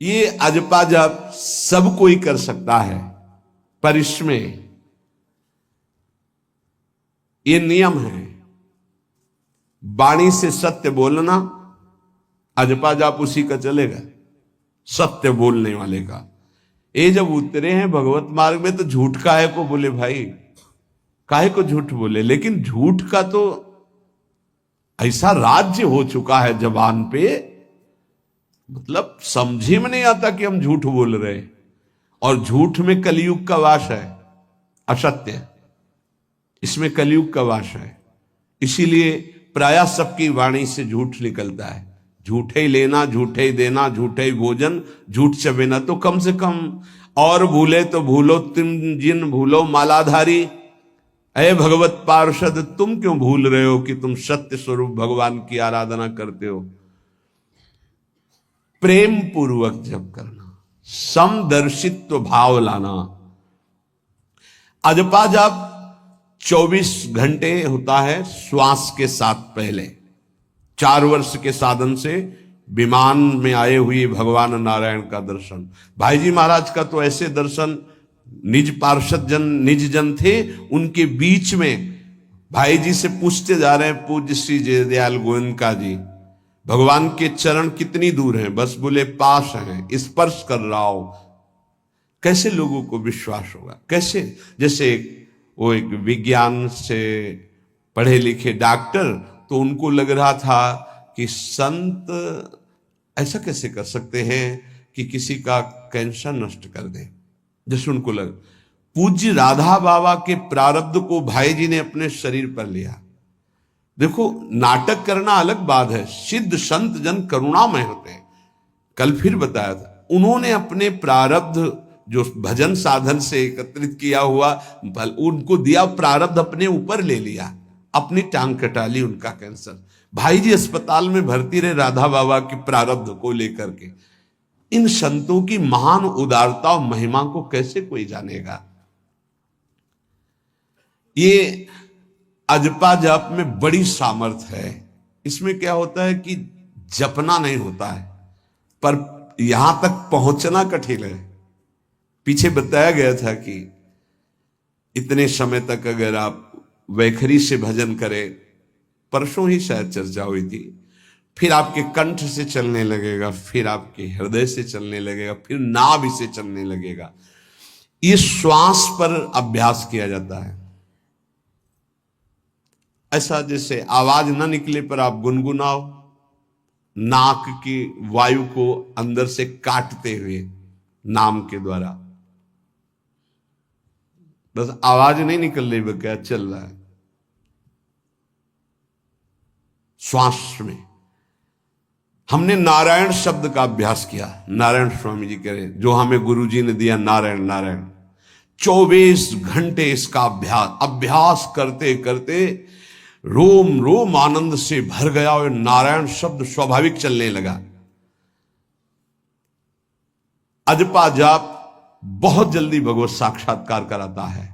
ये अजपा जप सब कोई कर सकता है, पर इसमें ये नियम है, वाणी से सत्य बोलना। अजपा जाप उसी का चलेगा, सत्य बोलने वाले का। ये जब उतरे हैं भगवत मार्ग में तो झूठ काहे को बोले भाई, काहे को झूठ बोले। लेकिन झूठ का तो ऐसा राज्य हो चुका है जबान पे, मतलब समझे में नहीं आता कि हम झूठ बोल रहे हैं। और झूठ में कलयुग का वास है, असत्य, इसमें कलयुग का वास है। इसीलिए प्रायः सबकी वाणी से झूठ निकलता है। झूठे ही लेना, झूठे ही देना, झूठे ही भोजन, झूठ चबेना। तो कम से कम और भूले तो भूलो तुम जिन भूलो मालाधारी, अय भगवत पार्षद तुम क्यों भूल रहे हो कि तुम सत्य स्वरूप भगवान की आराधना करते हो। प्रेम पूर्वक जप करना, समदर्शित्व भाव लाना। अजपा जप 24 घंटे होता है श्वास के साथ। पहले 4 वर्ष के साधन से विमान में आए हुए भगवान नारायण का दर्शन। भाई जी महाराज का तो ऐसे दर्शन, निज पार्षद जन निज जन थे, उनके बीच में भाई जी से पूछते जा रहे हैं पूज्य श्री जयदयाल गोयनका जी, भगवान के चरण कितनी दूर हैं? बस बोले पास हैं, स्पर्श कर रहा हो। कैसे लोगों को विश्वास होगा? कैसे? जैसे वो एक विज्ञान से पढ़े लिखे डॉक्टर, तो उनको लग रहा था कि संत ऐसा कैसे कर सकते हैं कि किसी का कैंसर नष्ट कर दे। जैसे उनको लग, पूज्य राधा बाबा के प्रारब्ध को भाई जी ने अपने शरीर पर लिया। देखो, नाटक करना अलग बात है, सिद्ध संत जन करुणामय होते हैं। कल फिर बताया था, उन्होंने अपने प्रारब्ध जो भजन साधन से एकत्रित किया हुआ उनको दिया, प्रारब्ध अपने ऊपर ले लिया, अपनी टांग कटा ली उनका कैंसर। भाई जी अस्पताल में भर्ती रहे राधा बाबा के प्रारब्ध को लेकर के। इन संतों की महान उदारता और महिमा को कैसे कोई जानेगा। ये अजपा जप में बड़ी सामर्थ्य है। इसमें क्या होता है कि जपना नहीं होता है, पर यहां तक पहुंचना कठिन है। पीछे बताया गया था कि इतने समय तक अगर आप वैखरी से भजन करें, परसों ही शायद चर्चा हुई थी, फिर आपके कंठ से चलने लगेगा, फिर आपके हृदय से चलने लगेगा, फिर नाभि से चलने लगेगा। ये श्वास पर अभ्यास किया जाता है। ऐसा जैसे आवाज ना निकले पर आप गुनगुनाओ, नाक की वायु को अंदर से काटते हुए नाम के द्वारा, बस आवाज नहीं निकल रही, वो क्या चल रहा है श्वास में। हमने नारायण शब्द का अभ्यास किया। नारायण स्वामी जी कह रहे, जो हमें गुरुजी ने दिया, नारायण नारायण। 24 घंटे इसका अभ्यास करते करते रोम रोम आनंद से भर गया और नारायण शब्द स्वाभाविक चलने लगा। अजपा जाप बहुत जल्दी भगवत साक्षात्कार कराता है।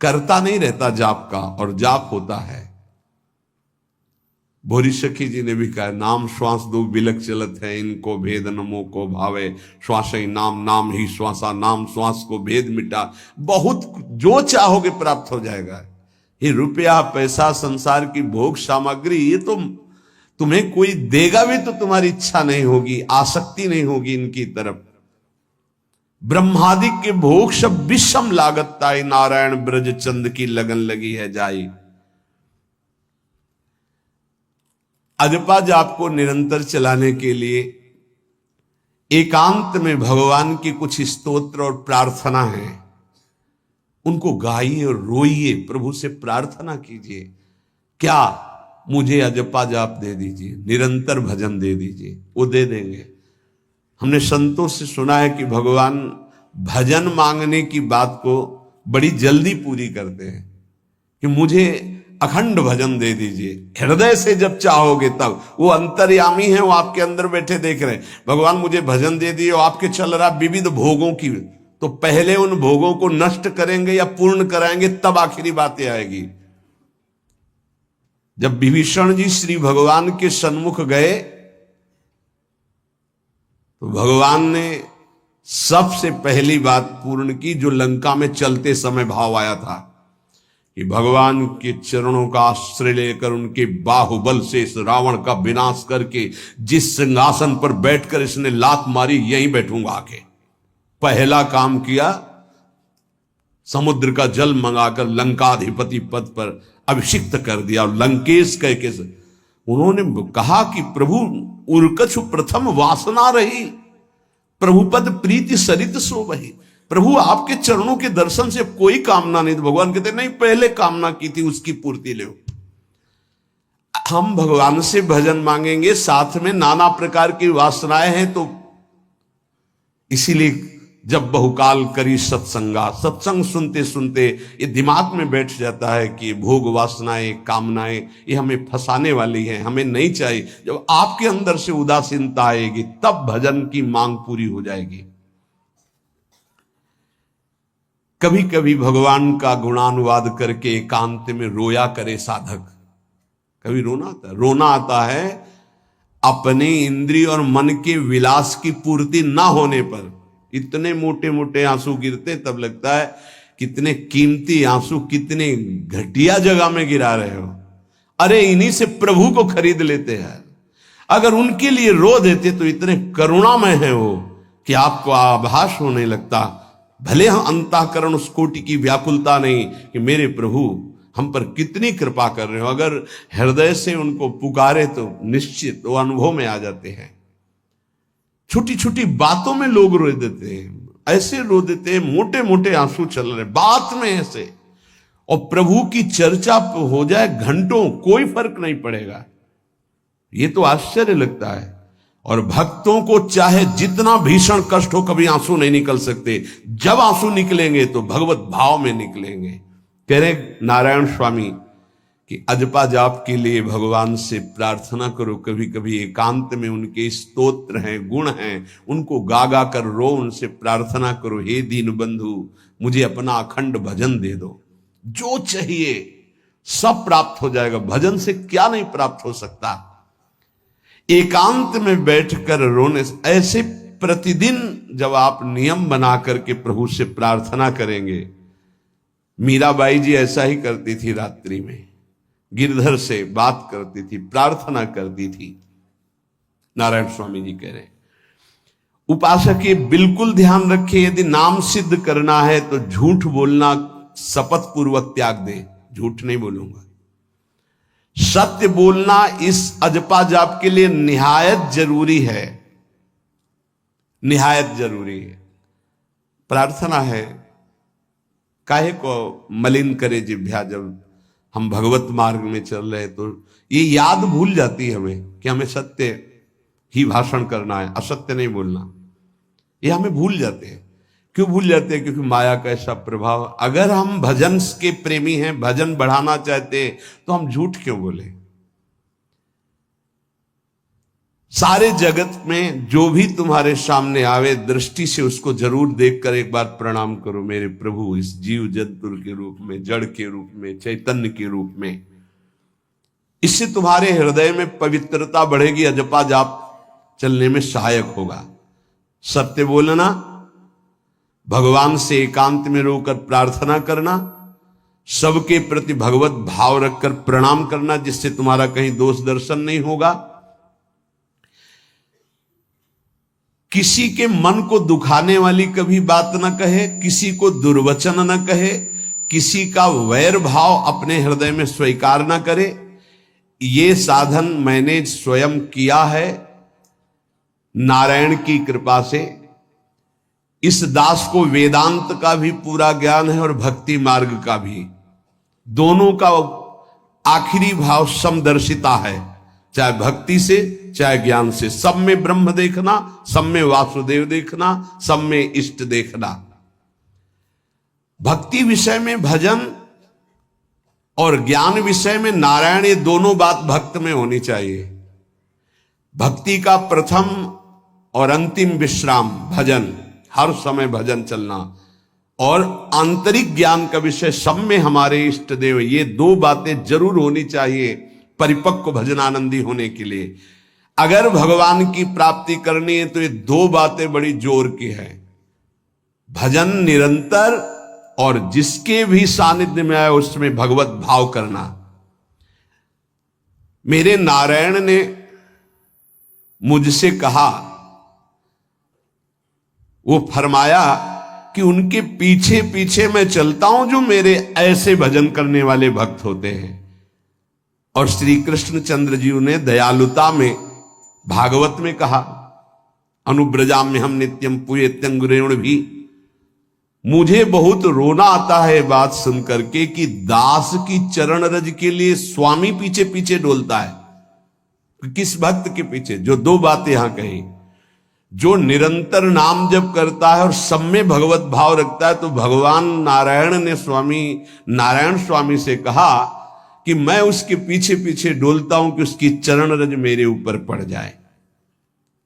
करता नहीं रहता जाप का, और जाप होता है। भोरी सखी जी ने भी कहा, नाम श्वास दो बिलक चलत है, इनको भेद नमो को भावे, श्वास ही नाम नाम ही श्वासा, नाम श्वास को भेद मिटा। बहुत जो चाहोगे प्राप्त हो जाएगा। ये रुपया पैसा संसार की भोग सामग्री, ये तो तुम्हें कोई देगा भी तो तुम्हारी इच्छा नहीं होगी, आसक्ति नहीं होगी इनकी तरफ। ब्रह्मादि के भोग सब विषम लागत ताई, नारायण ब्रज चंद की लगन लगी है जाई। अजपा जाप को निरंतर चलाने के लिए एकांत में भगवान की कुछ स्तोत्र और प्रार्थना है, उनको गाइए और रोइए, प्रभु से प्रार्थना कीजिए। क्या? मुझे अजपा जाप दे दीजिए, निरंतर भजन दे दीजिए, वो दे देंगे। हमने संतों से सुना है कि भगवान भजन मांगने की बात को बड़ी जल्दी पूरी करते हैं, कि मुझे अखंड भजन दे दीजिए, हृदय से जब चाहोगे तब। वो अंतर्यामी है, वो आपके अंदर बैठे देख रहे हैं। भगवान मुझे भजन दे दिए, और आपके चल रहा विविध भोगों की, तो पहले उन भोगों को नष्ट करेंगे या पूर्ण कराएंगे, तब आखिरी बातें आएगी। जब विभीषण जी श्री भगवान के सन्मुख गए तो भगवान ने सबसे पहली बात पूर्ण की जो लंका में चलते समय भाव आया था कि भगवान के चरणों का आश्रय लेकर उनके बाहुबल से इस रावण का विनाश करके जिस सिंहासन पर बैठकर इसने लात मारी यहीं बैठूंगा आके। पहला काम किया, समुद्र का जल मंगाकर लंकाधिपति पद पर अभिषिक्त कर दिया। लंकेश कह के उन्होंने कहा कि प्रभु उर्कछु प्रथम वासना रही, प्रभुपद प्रीति सरित सो वही। प्रभु आपके चरणों के दर्शन से कोई कामना नहीं। तो भगवान कहते नहीं, पहले कामना की थी उसकी पूर्ति ले। हम भगवान से भजन मांगेंगे, साथ में नाना प्रकार की वासनाएं हैं, तो इसीलिए जब बहुकाल करी सत्संगा, सत्संग सुनते सुनते ये दिमाग में बैठ जाता है कि भोग वासनाएं कामनाएं ये हमें फंसाने वाली हैं, हमें नहीं चाहिए। जब आपके अंदर से उदासीनता आएगी तब भजन की मांग पूरी हो जाएगी। कभी कभी भगवान का गुणानुवाद करके एकांत में रोया करे साधक। कभी रोना आता है अपने इंद्रिय और मन के विलास की पूर्ति ना होने पर। इतने मोटे मोटे आंसू गिरते, तब लगता है कितने कीमती आंसू कितने घटिया जगह में गिरा रहे हो। अरे इन्हीं से प्रभु को खरीद लेते हैं। अगर उनके लिए रो देते तो इतने करुणामय हैं वो कि आपको आभास होने लगता। भले हम अंतःकरण उस कोटि की व्याकुलता नहीं कि मेरे प्रभु हम पर कितनी कृपा कर रहे हो, अगर हृदय से उनको पुकारे तो निश्चित वो अनुभव में आ जाते हैं। छोटी छोटी बातों में लोग रो देते हैं, ऐसे रो देते हैं, मोटे मोटे आंसू चल रहे बात में ऐसे, और प्रभु की चर्चा हो जाए घंटों कोई फर्क नहीं पड़ेगा। ये तो आश्चर्य लगता है। और भक्तों को चाहे जितना भीषण कष्ट हो कभी आंसू नहीं निकल सकते। जब आंसू निकलेंगे तो भगवत भाव में निकलेंगे। कह रहे नारायण स्वामी कि अजपा जाप के लिए भगवान से प्रार्थना करो। कभी कभी एकांत में उनके स्तोत्र हैं, गुण हैं, उनको गा गा कर रो, उनसे प्रार्थना करो, हे दीन बंधु मुझे अपना अखंड भजन दे दो। जो चाहिए सब प्राप्त हो जाएगा। भजन से क्या नहीं प्राप्त हो सकता। एकांत में बैठकर रोने से, ऐसे प्रतिदिन जब आप नियम बना करके प्रभु से प्रार्थना करेंगे। मीराबाई जी ऐसा ही करती थी, रात्रि में गिरधर से बात करती थी, प्रार्थना करती थी। नारायण स्वामी जी कह रहे हैं उपासक ये बिल्कुल ध्यान रखे, यदि नाम सिद्ध करना है तो झूठ बोलना शपथ पूर्वक त्याग दे। झूठ नहीं बोलूंगा। सत्य बोलना इस अजपा जाप के लिए निहायत जरूरी है, निहायत जरूरी है। प्रार्थना है, काहे को मलिन करे जिह्वा। जब हम भगवत मार्ग में चल रहे तो ये याद भूल जाती है हमें कि हमें सत्य ही भाषण करना है, असत्य नहीं बोलना। ये हमें भूल जाते हैं। क्यों भूल जाते हैं? क्योंकि माया का ऐसा प्रभाव। अगर हम भजन के प्रेमी हैं, भजन बढ़ाना चाहते हैं, तो हम झूठ क्यों बोले? सारे जगत में जो भी तुम्हारे सामने आवे दृष्टि से उसको जरूर देखकर एक बार प्रणाम करो। मेरे प्रभु इस जीव जंतु के रूप में, जड़ के रूप में, चैतन्य के रूप में। इससे तुम्हारे हृदय में पवित्रता बढ़ेगी, अजपा जाप चलने में सहायक होगा। सत्य बोलना, भगवान से एकांत में रोकर प्रार्थना करना, सबके प्रति भगवत भाव रखकर प्रणाम करना, जिससे तुम्हारा कहीं दोष दर्शन नहीं होगा। किसी के मन को दुखाने वाली कभी बात न कहे, किसी को दुर्वचन न कहे, किसी का वैर भाव अपने हृदय में स्वीकार न करे। ये साधन मैंने स्वयं किया है नारायण की कृपा से। इस दास को वेदांत का भी पूरा ज्ञान है और भक्ति मार्ग का भी। दोनों का आखिरी भाव समदर्शिता है, चाहे भक्ति से चाहे ज्ञान से। सब में ब्रह्म देखना, सब में वासुदेव देखना, सब में इष्ट देखना। भक्ति विषय में भजन और ज्ञान विषय में नारायण, ये दोनों बात भक्त में होनी चाहिए। भक्ति का प्रथम और अंतिम विश्राम भजन, हर समय भजन चलना, और आंतरिक ज्ञान का विषय सब में हमारे इष्ट देव। ये दो बातें जरूर होनी चाहिए परिपक्व भजनानंदी होने के लिए। अगर भगवान की प्राप्ति करनी है तो ये दो बातें बड़ी जोर की है, भजन निरंतर और जिसके भी सानिध्य में आए उसमें भगवत भाव करना। मेरे नारायण ने मुझसे कहा, वो फरमाया कि उनके पीछे पीछे मैं चलता हूं जो मेरे ऐसे भजन करने वाले भक्त होते हैं। और श्री कृष्णचंद्र जी ने दयालुता में भागवत में कहा, अनुब्रजाम में हम नित्यम पुयत्यंगुरेण भी। मुझे बहुत रोना आता है बात सुनकर के कि दास की चरण रज के लिए स्वामी पीछे पीछे डोलता है। किस भक्त के पीछे? जो दो बातें यहां कही, जो निरंतर नाम जप करता है और सब में भगवत भाव रखता है। तो भगवान नारायण ने नारायण स्वामी से कहा कि मैं उसके पीछे पीछे डोलता हूं कि उसकी चरण रज मेरे ऊपर पड़ जाए।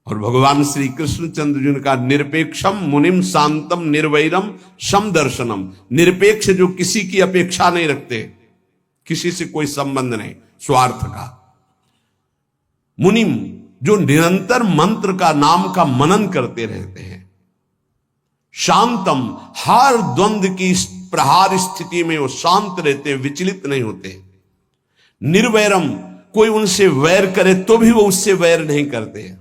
और भगवान श्री कृष्णचंद्र जी ने कहा, निरपेक्षम मुनिम शांतम निर्वैरम सम दर्शनम। निरपेक्ष जो किसी की अपेक्षा नहीं रखते, किसी से कोई संबंध नहीं, स्वार्थ का। मुनिम जो निरंतर मंत्र का नाम का मनन करते रहते हैं। शांतम हर द्वंद्व की प्रहार स्थिति में वो शांत रहते, विचलित नहीं होते। निर्वैरम कोई उनसे वैर करे तो भी वो उससे वैर नहीं करते।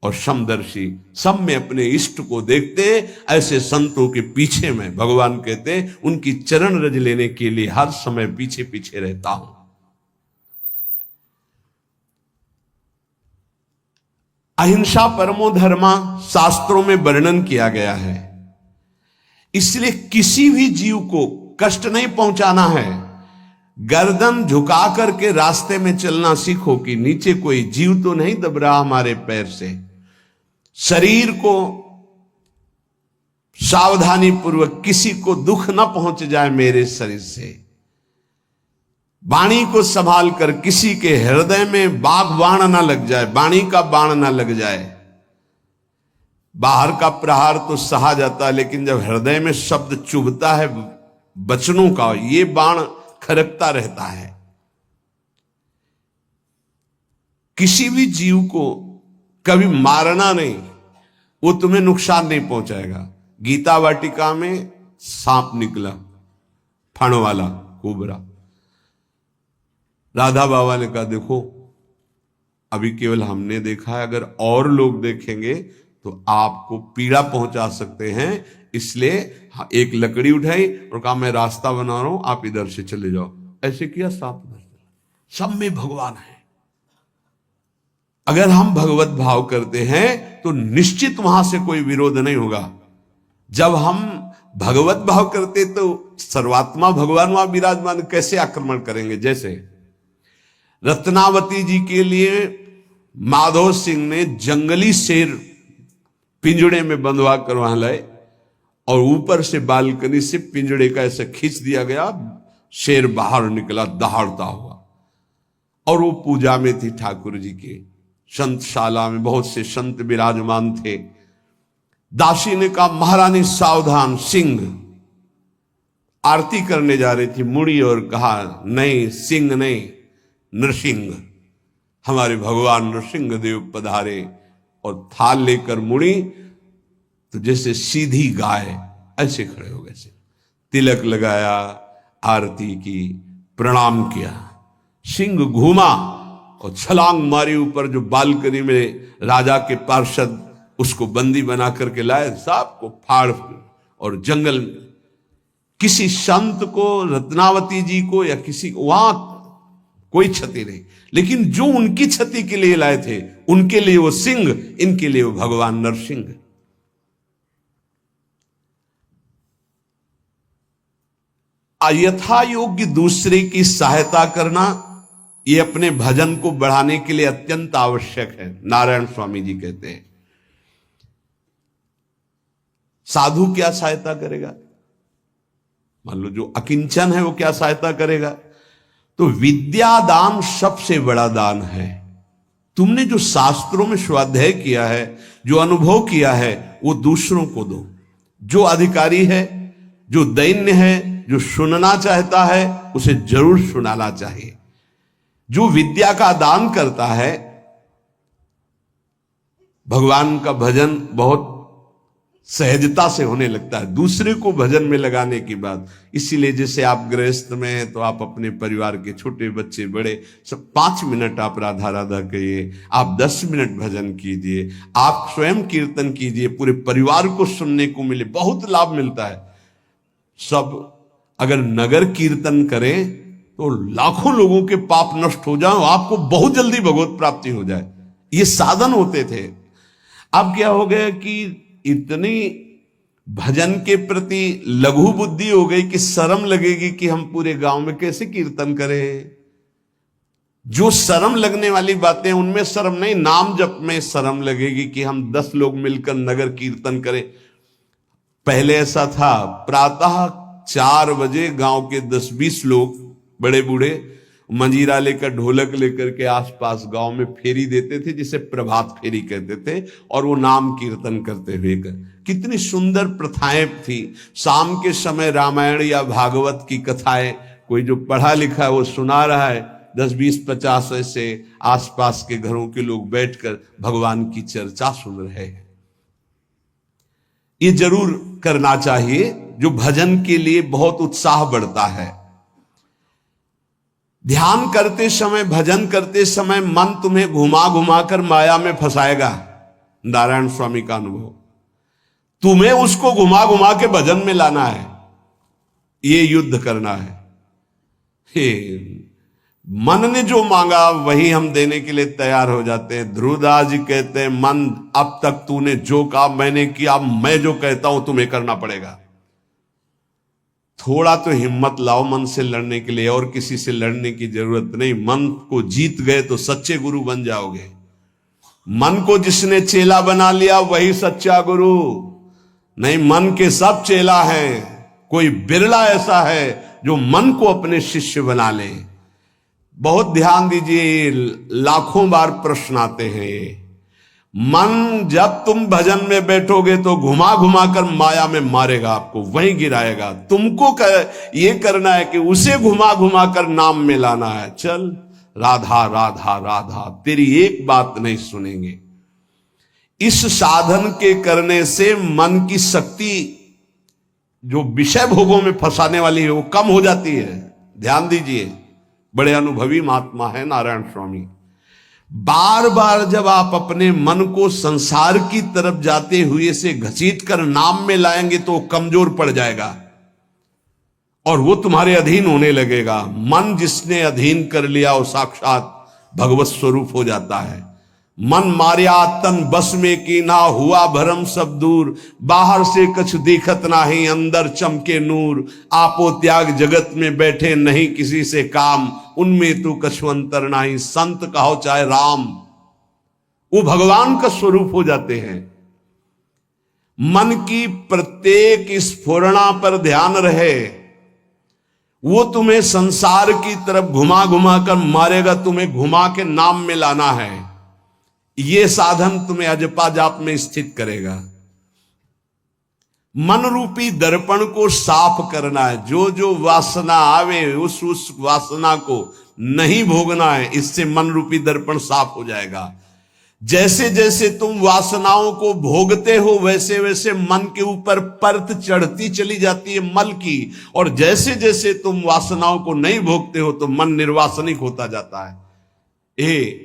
और समदर्शी सब में अपने इष्ट को देखते। ऐसे संतों के पीछे में भगवान कहते उनकी चरण रज लेने के लिए हर समय पीछे पीछे रहता हूं। अहिंसा परमो धर्मा शास्त्रों में वर्णन किया गया है, इसलिए किसी भी जीव को कष्ट नहीं पहुंचाना है। गर्दन झुका करके रास्ते में चलना सीखो कि नीचे कोई जीव तो नहीं दब रहा हमारे पैर से। शरीर को सावधानी पूर्वक, किसी को दुख ना पहुंच जाए मेरे शरीर से। वाणी को संभाल कर, किसी के हृदय में बाघ बाण ना लग जाए, वाणी का बाण ना लग जाए। बाहर का प्रहार तो सहा जाता है, लेकिन जब हृदय में शब्द चुभता है वचनों का, ये बाण खरकता रहता है। किसी भी जीव को कभी मारना नहीं, वो तुम्हें नुकसान नहीं पहुंचाएगा। गीता वाटिका में सांप निकला, फण वाला कोबरा। राधा बाबा ने कहा, देखो अभी केवल हमने देखा है, अगर और लोग देखेंगे तो आपको पीड़ा पहुंचा सकते हैं। इसलिए एक लकड़ी उठाई और कहा, मैं रास्ता बना रहा हूं, आप इधर से चले जाओ। ऐसे किया, सांप उधर चला। सब में भगवान है। अगर हम भगवत भाव करते हैं तो निश्चित वहां से कोई विरोध नहीं होगा। जब हम भगवत भाव करते तो सर्वात्मा भगवान वहां विराजमान, कैसे आक्रमण करेंगे? जैसे रत्नावती जी के लिए माधव सिंह ने जंगली शेर पिंजड़े में बंधवा कर वहां लाए और ऊपर से बालकनी से पिंजड़े का ऐसे खींच दिया गया, शेर बाहर निकला दहाड़ता हुआ। और वो पूजा में थी ठाकुर जी के, संतशाला में बहुत से संत विराजमान थे। दासी ने कहा, महारानी सावधान, सिंह। आरती करने जा रही थी, मुड़ी और कहा, नहीं सिंह नहीं, नृसिंह। हमारे भगवान नृसिंह देव पधारे। और थाल लेकर मुड़ी तो जैसे सीधी गाय ऐसे खड़े हो गए। तिलक लगाया, आरती की, प्रणाम किया। सिंह घूमा और छलांग मारी ऊपर, जो बालकनी में राजा के पार्षद उसको बंदी बना करके लाए, सांप को फाड़ और जंगल में। किसी संत को, रत्नावती जी को या किसी को वहां कोई क्षति नहीं, लेकिन जो उनकी क्षति के लिए लाए थे उनके लिए वो सिंह, इनके लिए वो भगवान नरसिंह। यथा योग्य दूसरे की सहायता करना, ये अपने भजन को बढ़ाने के लिए अत्यंत आवश्यक है। नारायण स्वामी जी कहते हैं, साधु क्या सहायता करेगा? मान लो जो अकिंचन है वो क्या सहायता करेगा? तो विद्या दान सबसे बड़ा दान है। तुमने जो शास्त्रों में स्वाध्याय किया है, जो अनुभव किया है, वो दूसरों को दो। जो अधिकारी है, जो दैन्य है, जो सुनना चाहता है, उसे जरूर सुनाना चाहिए। जो विद्या का दान करता है भगवान का भजन बहुत सहजता से होने लगता है दूसरे को भजन में लगाने की बात। इसीलिए जैसे आप गृहस्थ में हैं तो आप अपने परिवार के छोटे बच्चे बड़े सब 5 मिनट आप राधा राधा कहिए, आप 10 मिनट भजन कीजिए, आप स्वयं कीर्तन कीजिए, पूरे परिवार को सुनने को मिले, बहुत लाभ मिलता है। सब अगर नगर कीर्तन करें तो लाखों लोगों के पाप नष्ट हो जाए, आपको बहुत जल्दी भगवत प्राप्ति हो जाए। ये साधन होते थे। अब क्या हो गया कि इतनी भजन के प्रति लघु बुद्धि हो गई कि शर्म लगेगी कि हम पूरे गांव में कैसे कीर्तन करें। जो शर्म लगने वाली बातें उनमें शर्म नहीं, नाम जप में शर्म लगेगी कि हम 10 लोग मिलकर नगर कीर्तन करें। पहले ऐसा था, प्रातः 4 बजे गांव के 10-20 लोग बड़े बूढ़े मंजीरा लेकर ढोलक लेकर के आसपास गांव में फेरी देते थे, जिसे प्रभात फेरी कहते थे, और वो नाम कीर्तन करते हुए कितनी सुंदर प्रथाएं थी। शाम के समय रामायण या भागवत की कथाएं कोई जो पढ़ा लिखा है वो सुना रहा है, 10, 20, 50 ऐसे आसपास के घरों के लोग बैठकर भगवान की चर्चा सुन रहे हैं। ये जरूर करना चाहिए, जो भजन के लिए बहुत उत्साह बढ़ता है। ध्यान करते समय, भजन करते समय मन तुम्हें घुमा घुमा कर माया में फंसाएगा। नारायण स्वामी का अनुभव, तुम्हें उसको घुमा घुमा के भजन में लाना है, ये युद्ध करना है। मन ने जो मांगा वही हम देने के लिए तैयार हो जाते हैं। ध्रुवदास जी कहते हैं, मन अब तक तूने जो कहा मैंने किया, मैं जो कहता हूं तुम्हें करना पड़ेगा। थोड़ा तो हिम्मत लाओ मन से लड़ने के लिए, और किसी से लड़ने की जरूरत नहीं। मन को जीत गए तो सच्चे गुरु बन जाओगे। मन को जिसने चेला बना लिया वही सच्चा गुरु नहीं। मन के सब चेला हैं, कोई बिरला ऐसा है जो मन को अपने शिष्य बना ले। बहुत ध्यान दीजिए, लाखों बार प्रश्न आते हैं ये। मन जब तुम भजन में बैठोगे तो घुमा घुमा कर माया में मारेगा, आपको वहीं गिराएगा। तुमको ये करना है कि उसे घुमा घुमा कर नाम में लाना है। चल राधा राधा राधा, तेरी एक बात नहीं सुनेंगे। इस साधन के करने से मन की शक्ति जो विषय भोगों में फंसाने वाली है वो कम हो जाती है। ध्यान दीजिए, बड़े अनुभवी महात्मा है नारायण स्वामी। बार बार जब आप अपने मन को संसार की तरफ जाते हुए से घसीट कर नाम में लाएंगे तो कमजोर पड़ जाएगा और वो तुम्हारे अधीन होने लगेगा। मन जिसने अधीन कर लिया वो साक्षात भगवत स्वरूप हो जाता है। मन मारिया तन बस में की ना, हुआ भरम सब दूर, बाहर से कछु दिखत नाही, अंदर चमके नूर। आपो त्याग जगत में बैठे नहीं किसी से काम, उनमें तू कछु अंतर नाही, संत कहो चाहे राम। वो भगवान का स्वरूप हो जाते हैं। मन की प्रत्येक स्फुरणा पर ध्यान रहे, वो तुम्हें संसार की तरफ घुमा घुमा कर मारेगा, तुम्हें घुमा के नाम में लाना है। ये साधन तुम्हें अजपा जाप में स्थित करेगा। मन रूपी दर्पण को साफ करना है। जो जो वासना आवे उस वासना को नहीं भोगना है, इससे मन रूपी दर्पण साफ हो जाएगा। जैसे जैसे तुम वासनाओं को भोगते हो वैसे वैसे मन के ऊपर परत चढ़ती चली जाती है मल की, और जैसे जैसे तुम वासनाओं को नहीं भोगते हो तो मन निर्वासनिक होता जाता है।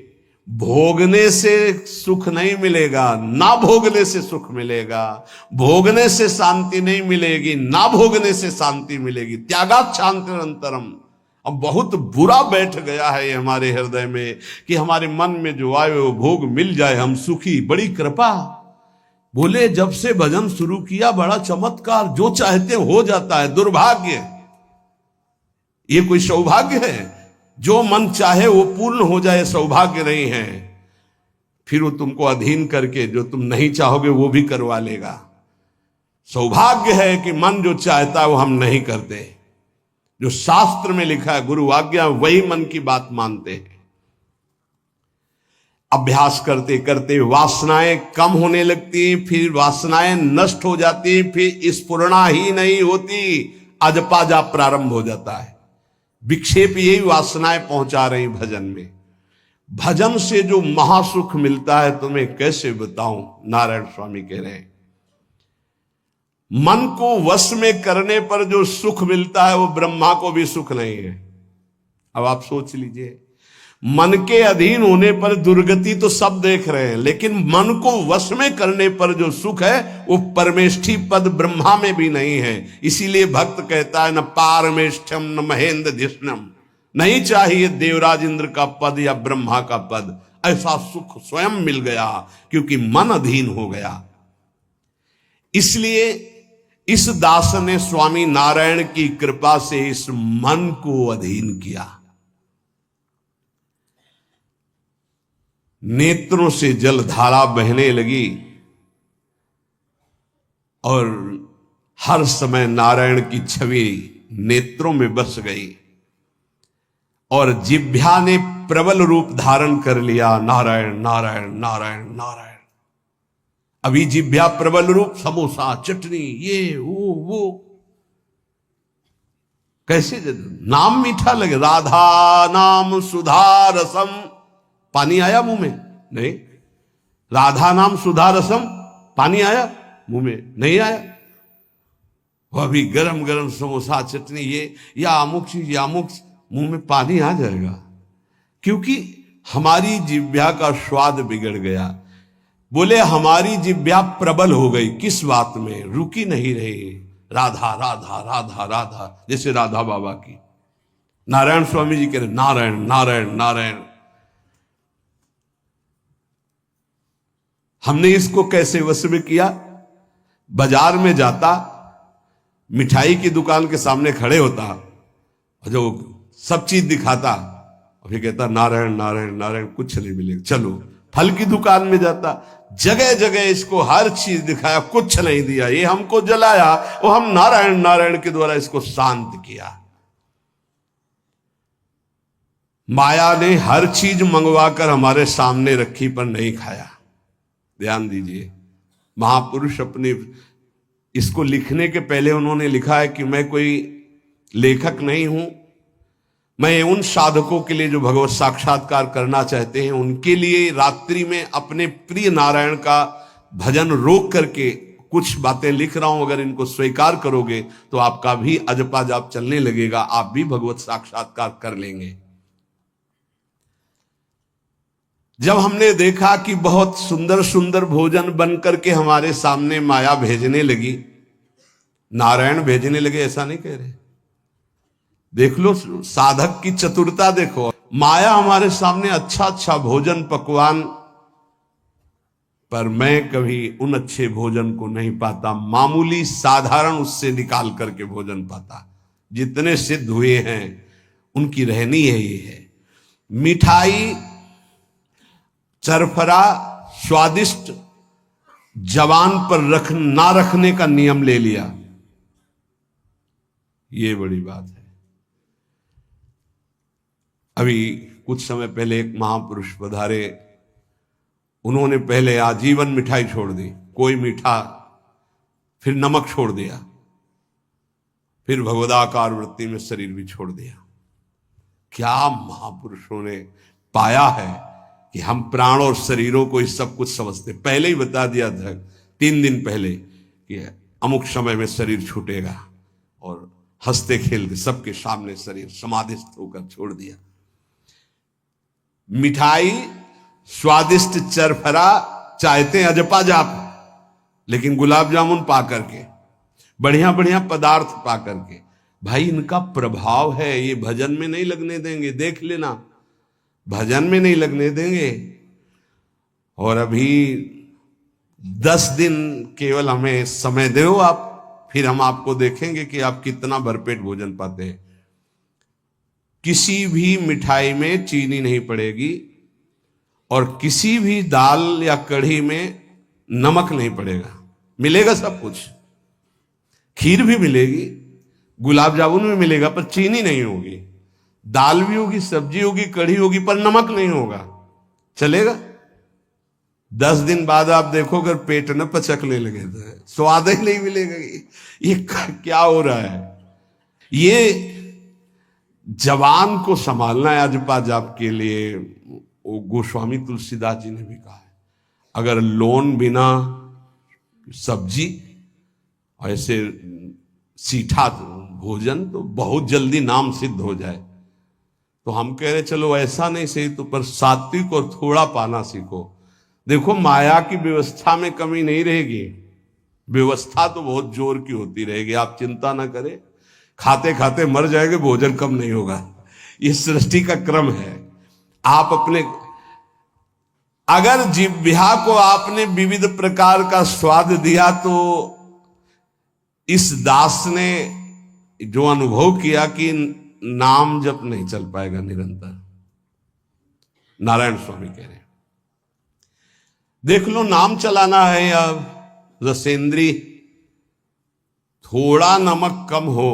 भोगने से सुख नहीं मिलेगा, ना भोगने से सुख मिलेगा। भोगने से शांति नहीं मिलेगी, ना भोगने से शांति मिलेगी। त्यागात शांतिरंतरम। अब बहुत बुरा बैठ गया है ये हमारे हृदय में कि हमारे मन में जो आए वो भोग मिल जाए, हम सुखी। बड़ी कृपा। बोले जब से भजन शुरू किया बड़ा चमत्कार, जो चाहते हो जाता है। दुर्भाग्य, ये कोई सौभाग्य है? जो मन चाहे वो पूर्ण हो जाए सौभाग्य नहीं है। फिर वो तुमको अधीन करके जो तुम नहीं चाहोगे वो भी करवा लेगा। सौभाग्य है कि मन जो चाहता है वो हम नहीं करते। जो शास्त्र में लिखा है गुरु आज्ञा, वही मन की बात मानते हैं। अभ्यास करते करते वासनाएं कम होने लगती, फिर वासनाएं नष्ट हो जाती, फिर स्फुरणा ही नहीं होती, अजपा जाप प्रारंभ हो जाता है। विक्षेप यही वासनाएं पहुंचा रही भजन में। भजन से जो महासुख मिलता है तुम्हें कैसे बताऊं, नारायण स्वामी कह रहे हैं। मन को वश में करने पर जो सुख मिलता है वो ब्रह्मा को भी सुख नहीं है। अब आप सोच लीजिए, मन के अधीन होने पर दुर्गति तो सब देख रहे हैं, लेकिन मन को वश में करने पर जो सुख है वो परमेष्ठी पद ब्रह्मा में भी नहीं है। इसीलिए भक्त कहता है, न पारमेष्ठ्यम न महेंद्र धिष्णम, नहीं चाहिए देवराज इंद्र का पद या ब्रह्मा का पद। ऐसा सुख स्वयं मिल गया क्योंकि मन अधीन हो गया। इसलिए इस दास ने स्वामी नारायण की कृपा से इस मन को अधीन किया। नेत्रों से जलधारा बहने लगी और हर समय नारायण की छवि नेत्रों में बस गई और जिह्वा ने प्रबल रूप धारण कर लिया, नारायण नारायण नारायण नारायण। अभी जिह्वा प्रबल रूप, समोसा चटनी ये वो कैसे नाम मीठा लगे। राधा नाम सुधा रसम, पानी आया मुंह में? नहीं। राधा नाम सुधा रसम, पानी आया मुंह में? नहीं आया। वो अभी गरम गरम समोसा चटनी ये या अमुक चीज या अमुक, मुंह में पानी आ जाएगा क्योंकि हमारी जिह्वा का स्वाद बिगड़ गया। बोले हमारी जिह्वा प्रबल हो गई, किस बात में? रुकी नहीं रही, राधा राधा राधा राधा, जैसे राधा बाबा की। नारायण स्वामी जी कह रहे नारायण नारायण नारायण। हमने इसको कैसे वश में किया? बाजार में जाता, मिठाई की दुकान के सामने खड़े होता, जो सब चीज दिखाता, और फिर कहता नारायण नारायण नारायण, कुछ नहीं मिलेगा, चलो। फल की दुकान में जाता, जगह जगह इसको हर चीज दिखाया, कुछ नहीं दिया, ये हमको जलाया, और हम नारायण नारायण के द्वारा इसको शांत किया। माया ने हर चीज मंगवाकर हमारे सामने रखी पर नहीं खाया। ध्यान दीजिए, महापुरुष अपने इसको लिखने के पहले उन्होंने लिखा है कि मैं कोई लेखक नहीं हूं, मैं उन साधकों के लिए जो भगवत साक्षात्कार करना चाहते हैं उनके लिए रात्रि में अपने प्रिय नारायण का भजन रोक करके कुछ बातें लिख रहा हूं। अगर इनको स्वीकार करोगे तो आपका भी अजपा जाप चलने लगेगा, आप भी भगवत साक्षात्कार कर लेंगे। जब हमने देखा कि बहुत सुंदर सुंदर भोजन बन करके हमारे सामने माया भेजने लगी, नारायण भेजने लगे, ऐसा नहीं कह रहे, देख लो साधक की चतुरता देखो। माया हमारे सामने अच्छा अच्छा भोजन पकवान, पर मैं कभी उन अच्छे भोजन को नहीं पाता, मामूली साधारण उससे निकाल करके भोजन पाता। जितने सिद्ध हुए हैं उनकी रहनी यही है। मिठाई चरफरा स्वादिष्ट जवान पर ना रखने का नियम ले लिया, ये बड़ी बात है। अभी कुछ समय पहले एक महापुरुष पधारे, उन्होंने पहले आजीवन मिठाई छोड़ दी, कोई मीठा, फिर नमक छोड़ दिया, फिर भगवदाकार वृत्ति में शरीर भी छोड़ दिया। क्या महापुरुषों ने पाया है कि हम प्राण और शरीरों को इस सब कुछ समझते। पहले ही बता दिया था 3 दिन पहले कि अमुक समय में शरीर छूटेगा, और हंसते खेलते सबके सामने शरीर समाधिस्थ होकर छोड़ दिया। मिठाई स्वादिष्ट चरफरा चाहते अजपा जाप, लेकिन गुलाब जामुन पा करके, बढ़िया बढ़िया पदार्थ पा करके, भाई इनका प्रभाव है, ये भजन में नहीं लगने देंगे, देख लेना, भजन में नहीं लगने देंगे। और अभी 10 दिन केवल हमें समय दो आप, फिर हम आपको देखेंगे कि आप कितना भरपेट भोजन पाते हैं। किसी भी मिठाई में चीनी नहीं पड़ेगी और किसी भी दाल या कढ़ी में नमक नहीं पड़ेगा, मिलेगा सब कुछ। खीर भी मिलेगी, गुलाब जामुन भी मिलेगा, पर चीनी नहीं होगी। दाल भी होगी, सब्जी होगी, कढ़ी होगी, पर नमक नहीं होगा, चलेगा। 10 दिन बाद आप देखो अगर पेट न पचकने लगे तो स्वाद ही नहीं मिलेगा। ये क्या हो रहा है? ये जवान को संभालना है अजपा जाप के लिए, वो गोस्वामी तुलसीदास जी ने भी कहा है, अगर लोन बिना सब्जी और ऐसे सीठा भोजन तो बहुत जल्दी नाम सिद्ध हो जाए। तो हम कह रहे चलो ऐसा नहीं सही तो पर सात्विक और थोड़ा पाना सीखो। देखो माया की व्यवस्था में कमी नहीं रहेगी, व्यवस्था तो बहुत जोर की होती रहेगी, आप चिंता ना करें। खाते खाते मर जाएंगे, भोजन कम नहीं होगा, ये सृष्टि का क्रम है। आप अपने अगर जिह्वा को आपने विविध प्रकार का स्वाद दिया तो इस दास ने जो अनुभव किया कि नाम जप नहीं चल पाएगा निरंतर। नारायण स्वामी कह रहे हैं देख लो नाम चलाना है या रसेंद्री, थोड़ा नमक कम हो,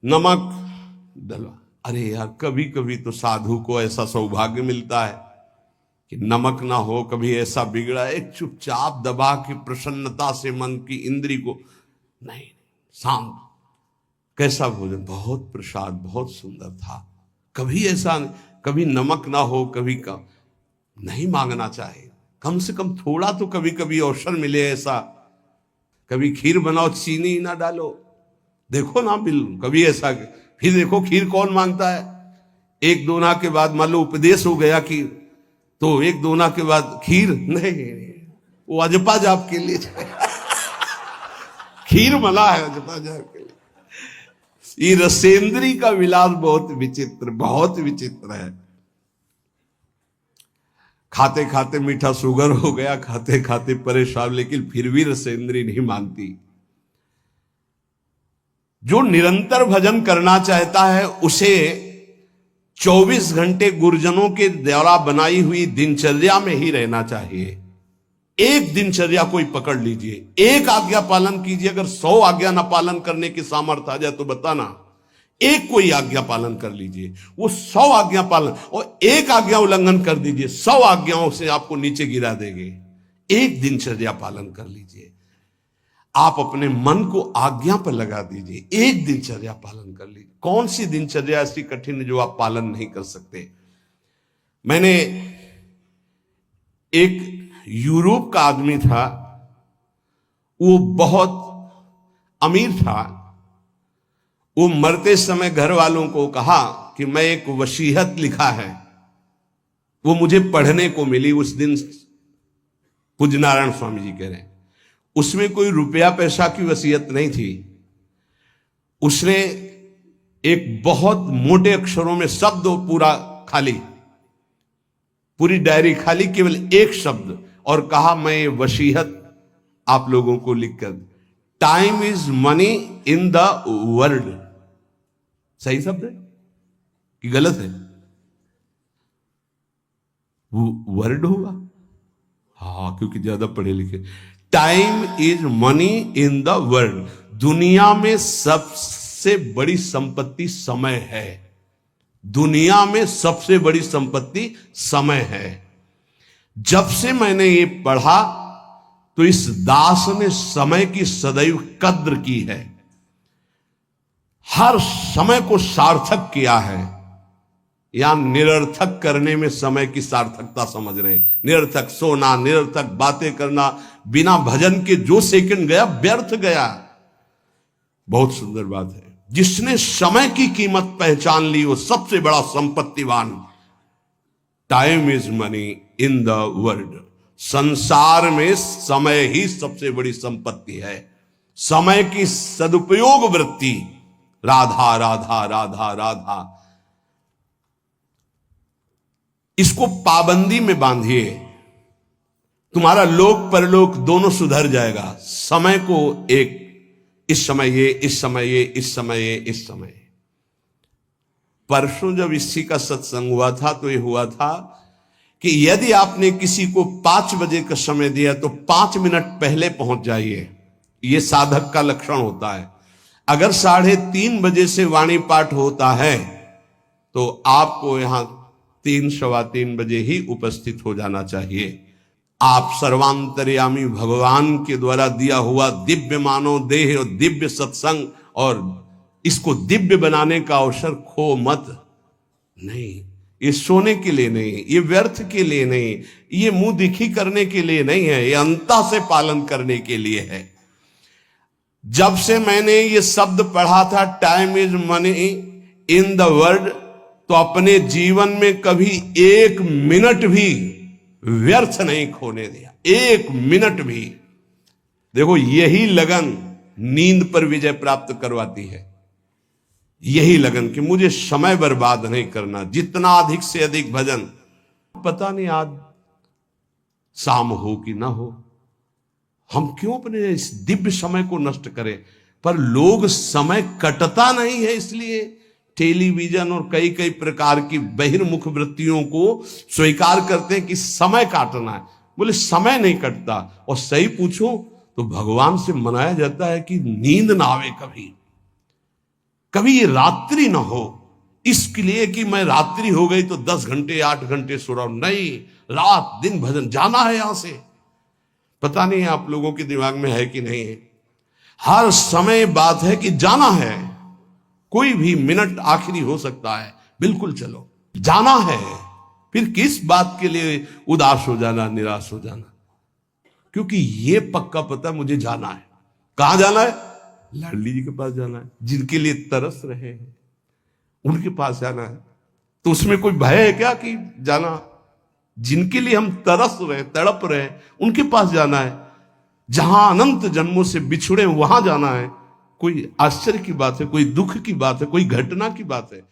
नमक डलवा। अरे यार कभी कभी तो साधु को ऐसा सौभाग्य मिलता है कि नमक ना हो, कभी ऐसा बिगड़ा एक चुपचाप दबा के प्रसन्नता से मन की इंद्री को नहीं शांत, कैसा भोजन, बहुत प्रसाद बहुत सुंदर था। कभी ऐसा कभी नमक ना हो, कभी कम नहीं मांगना चाहिए, कम से कम थोड़ा तो कभी कभी अवसर मिले ऐसा। कभी खीर बनाओ चीनी ना डालो, देखो ना बिल कभी ऐसा। फिर देखो खीर कौन मांगता है, एक दोना के बाद मान लो उपदेश हो गया कि तो एक दोना के बाद खीर नहीं, वो अजपा जाप के लिए खीर मना है अजपा जाप के लिए। ये रसेंद्री का विलास बहुत विचित्र है। खाते खाते मीठा शुगर हो गया, खाते खाते परेशान, लेकिन फिर भी रसेंद्री नहीं मानती। जो निरंतर भजन करना चाहता है उसे 24 घंटे गुरुजनों के द्वारा बनाई हुई दिनचर्या में ही रहना चाहिए। एक दिनचर्या कोई पकड़ लीजिए, एक आज्ञा पालन कीजिए। अगर 100 आज्ञा ना पालन करने की सामर्थ्य आ जाए तो बताना, एक कोई आज्ञा पालन कर लीजिए। वो 100 आज्ञा पालन और एक आज्ञा उल्लंघन कर दीजिए, 100 आज्ञाओं से आपको नीचे गिरा देंगे। एक दिनचर्या पालन कर लीजिए, आप अपने मन को आज्ञा पर लगा दीजिए, एक दिनचर्या पालन कर लीजिए। कौन सी दिनचर्या ऐसी कठिन है जो आप पालन नहीं कर सकते। मैंने एक यूरोप का आदमी था, वो बहुत अमीर था। वो मरते समय घर वालों को कहा कि मैं एक वसीयत लिखा है, वो मुझे पढ़ने को मिली उस दिन। पूज्य नारायण स्वामी जी कह रहे हैं उसमें कोई रुपया पैसा की वसीयत नहीं थी। उसने एक बहुत मोटे अक्षरों में शब्द पूरा खाली, पूरी डायरी खाली, केवल एक शब्द, और कहा मैं ये वसीयत आप लोगों को लिखकर, time is money in the world. सही शब्द है कि गलत है? वो वर्ड होगा, हाँ, क्योंकि ज्यादा पढ़े लिखे। Time is money in the world. दुनिया में सबसे बड़ी संपत्ति समय है। दुनिया में सबसे बड़ी संपत्ति समय है। जब से मैंने ये पढ़ा तो इस दास ने समय की सदैव कद्र की है, हर समय को सार्थक किया है। या निरर्थक करने में समय की सार्थकता समझ रहे हैं। निरर्थक सोना, निरर्थक बातें करना, बिना भजन के जो सेकंड गया व्यर्थ गया। बहुत सुंदर बात है। जिसने समय की कीमत पहचान ली वो सबसे बड़ा संपत्तिवान। Time is money in the world. संसार में समय ही सबसे बड़ी संपत्ति है। समय की सदुपयोग वृत्ति, राधा राधा राधा राधा, इसको पाबंदी में बांधिए, तुम्हारा लोक परलोक दोनों सुधर जाएगा। समय को एक, इस समय ये, इस समय ये, इस समय ये, इस समय। परसों जब इसी का सत्संग हुआ था तो ये हुआ था कि यदि आपने किसी को 5 बजे का समय दिया तो 5 मिनट पहले पहुंच जाइए। यह साधक का लक्षण होता है। अगर 3:30 बजे से वाणी पाठ होता है तो आपको यहां 3, सवा 3 बजे ही उपस्थित हो जाना चाहिए। आप सर्वांतर्यामी भगवान के द्वारा दिया हुआ दिव्य मानव देह और दिव्य सत्संग और इसको दिव्य बनाने का अवसर खो मत। नहीं, ये सोने के लिए नहीं, ये व्यर्थ के लिए नहीं, ये मुंह दिखी करने के लिए नहीं है, ये अंतः से पालन करने के लिए है। जब से मैंने ये शब्द पढ़ा था, time is money in the world, तो अपने जीवन में कभी एक मिनट भी व्यर्थ नहीं खोने दिया, एक मिनट भी। देखो, यही लगन नींद पर विजय प्राप्त करवाती है। यही लगन कि मुझे समय बर्बाद नहीं करना, जितना अधिक से अधिक भजन। पता नहीं आज शाम हो कि ना हो, हम क्यों अपने इस दिव्य समय को नष्ट करें। पर लोग समय कटता नहीं है, इसलिए टेलीविजन और कई कई प्रकार की बहिर्मुख वृत्तियों को स्वीकार करते हैं कि समय काटना है। बोले समय नहीं कटता। और सही पूछो तो भगवान से मनाया जाता है कि नींद ना आवे, कभी ये रात्रि ना हो, इसके लिए कि मैं रात्रि हो गई तो 10 घंटे 8 घंटे सो रहा हूं। नहीं, रात दिन भजन, जाना है यहां से। पता नहीं आप लोगों के दिमाग में है कि नहीं है, हर समय बात है कि जाना है। कोई भी मिनट आखिरी हो सकता है, बिल्कुल चलो, जाना है। फिर किस बात के लिए उदास हो जाना, निराश हो जाना, क्योंकि ये पक्का पता मुझे जाना है। कहां जाना है? लाडली जी के पास जाना है, जिनके लिए तरस रहे हैं उनके पास जाना है। तो उसमें कोई भय है क्या कि जाना? जिनके लिए हम तरस रहे, तड़प रहे, उनके पास जाना है। जहां अनंत जन्मों से बिछुड़े वहां जाना है। कोई आश्चर्य की बात है, कोई दुख की बात है, कोई घटना की बात है?